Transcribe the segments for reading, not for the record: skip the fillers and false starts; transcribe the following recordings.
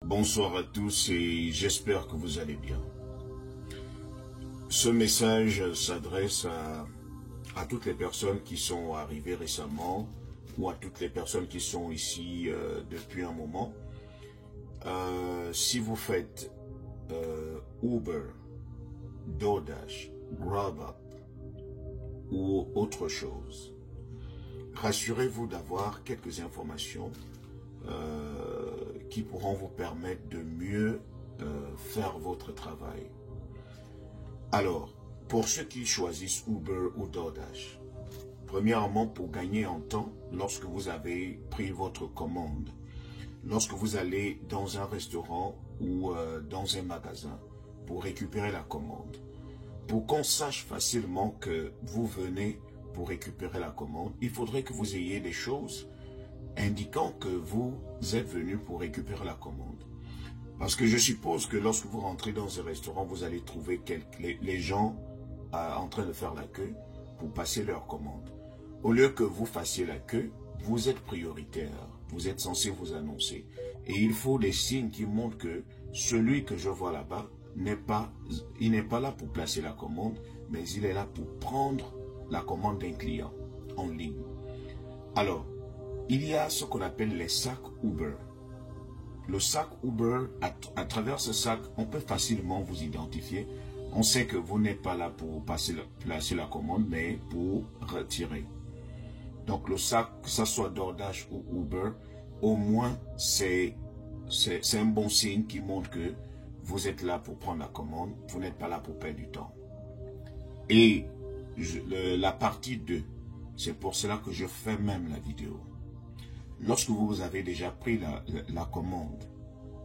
Bonsoir à tous et j'espère que vous allez bien. Ce message s'adresse à toutes les personnes qui sont arrivées récemment ou à toutes les personnes qui sont ici depuis un moment. Si vous faites Uber, DoorDash, GrabUp ou autre chose, rassurez-vous d'avoir quelques informations qui pourront vous permettre de mieux faire votre travail. Alors, pour ceux qui choisissent Uber ou DoorDash, premièrement, pour gagner en temps, lorsque vous avez pris votre commande, lorsque vous allez dans un restaurant ou dans un magasin pour récupérer la commande, pour qu'on sache facilement que vous venez pour récupérer la commande, il faudrait que vous ayez des choses indiquant que vous êtes venu pour récupérer la commande. Parce que je suppose que lorsque vous rentrez dans un restaurant, vous allez trouver les gens en train de faire la queue pour passer leur commande. Au lieu que vous fassiez la queue, vous êtes prioritaire, vous êtes censé vous annoncer. Et il faut des signes qui montrent que celui que je vois là-bas n'est pas là pour placer la commande, mais il est là pour prendre la commande d'un client en ligne. Alors, il y a ce qu'on appelle les sacs Uber. Le sac Uber, à travers ce sac, on peut facilement vous identifier. On sait que vous n'êtes pas là pour placer la commande, mais pour retirer. Donc le sac, que ce soit DoorDash ou Uber, au moins c'est un bon signe qui montre que vous êtes là pour prendre la commande, vous n'êtes pas là pour perdre du temps. Et la partie 2, c'est pour cela que je fais même la vidéo. Lorsque vous avez déjà pris la commande,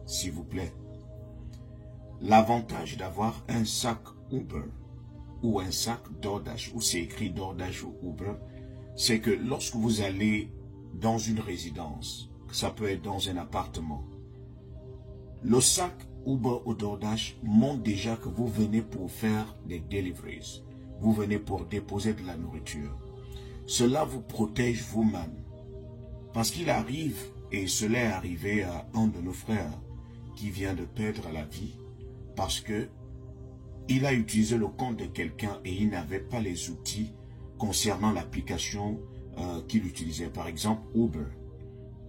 s'il vous plaît, l'avantage d'avoir un sac Uber ou un sac DoorDash, où c'est écrit DoorDash ou Uber, c'est que lorsque vous allez dans une résidence, ça peut être dans un appartement, le sac Uber ou DoorDash montre déjà que vous venez pour faire des deliveries, vous venez pour déposer de la nourriture. Cela vous protège vous-même. Parce qu'il arrive, et cela est arrivé à un de nos frères qui vient de perdre la vie, parce que il a utilisé le compte de quelqu'un et il n'avait pas les outils concernant l'application qu'il utilisait. Par exemple, Uber.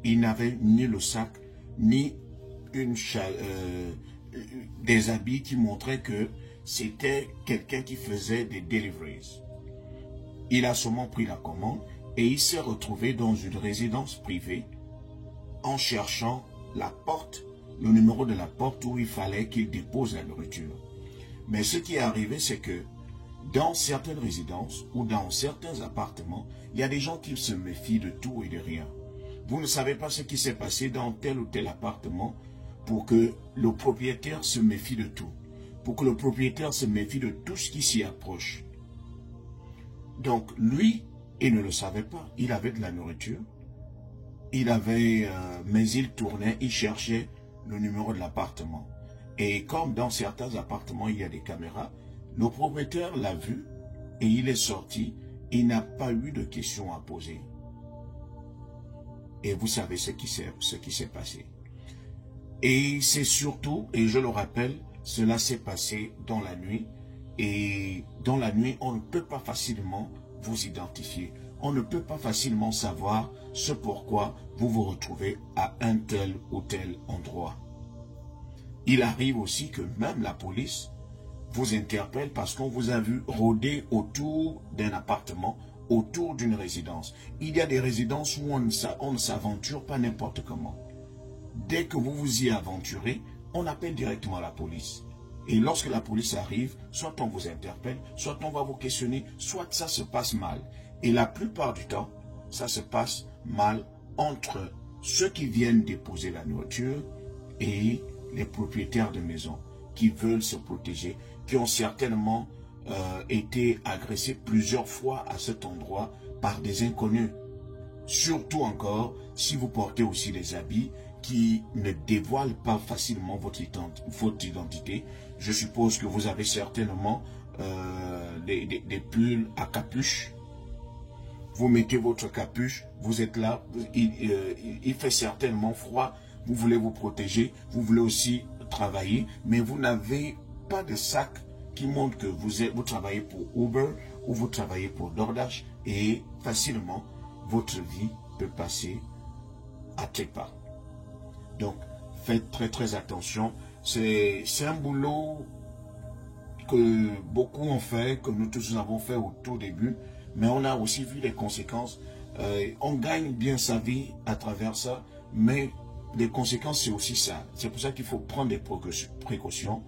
Il n'avait ni le sac, ni des habits qui montraient que c'était quelqu'un qui faisait des deliveries. Il a seulement pris la commande et il s'est retrouvé dans une résidence privée en cherchant la porte, le numéro de la porte où il fallait qu'il dépose la nourriture. Mais ce qui est arrivé, c'est que dans certaines résidences ou dans certains appartements, il y a des gens qui se méfient de tout et de rien. Vous ne savez pas ce qui s'est passé dans tel ou tel appartement pour que le propriétaire se méfie de tout. Pour que le propriétaire se méfie de tout ce qui s'y approche. Donc lui, il ne le savait pas. Il avait de la nourriture. Mais il tournait, il cherchait le numéro de l'appartement. Et comme dans certains appartements, il y a des caméras, le propriétaire l'a vu et il est sorti. Il n'a pas eu de questions à poser. Et vous savez ce qui s'est passé. Et c'est surtout, et je le rappelle, cela s'est passé dans la nuit. Et dans la nuit, on ne peut pas facilement vous identifier. On ne peut pas facilement savoir ce pourquoi vous vous retrouvez à un tel ou tel endroit. Il arrive aussi que même la police vous interpelle parce qu'on vous a vu rôder autour d'un appartement, autour d'une résidence. Il y a des résidences où on ne s'aventure pas n'importe comment. Dès que vous vous y aventurez, on appelle directement la police. Et lorsque la police arrive, soit on vous interpelle, soit on va vous questionner, soit ça se passe mal. Et la plupart du temps, ça se passe mal entre ceux qui viennent déposer la nourriture et les propriétaires de maison qui veulent se protéger, qui ont certainement été agressés plusieurs fois à cet endroit par des inconnus. Surtout encore si vous portez aussi des habits qui ne dévoilent pas facilement votre identité. Je suppose que vous avez certainement des pulls à capuche. Vous mettez votre capuche, vous êtes là, il fait certainement froid. vous voulez vous protéger, vous voulez aussi travailler, mais vous n'avez pas de sac qui montre que vous travaillez pour Uber ou vous travaillez pour DoorDash et facilement, votre vie peut passer à trépas. Donc, faites très attention. C'est un boulot que beaucoup ont fait, que nous tous avons fait au tout début, mais on a aussi vu les conséquences. On gagne bien sa vie à travers ça, mais les conséquences, c'est aussi ça. C'est pour ça qu'il faut prendre des précautions,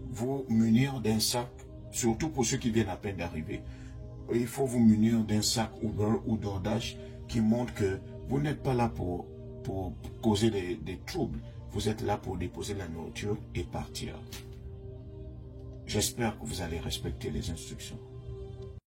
vous munir d'un sac, surtout pour ceux qui viennent à peine d'arriver. Il faut vous munir d'un sac Uber ou DoorDash qui montre que vous n'êtes pas là pour causer des troubles. Vous êtes là pour déposer la nourriture et partir. J'espère que vous allez respecter les instructions.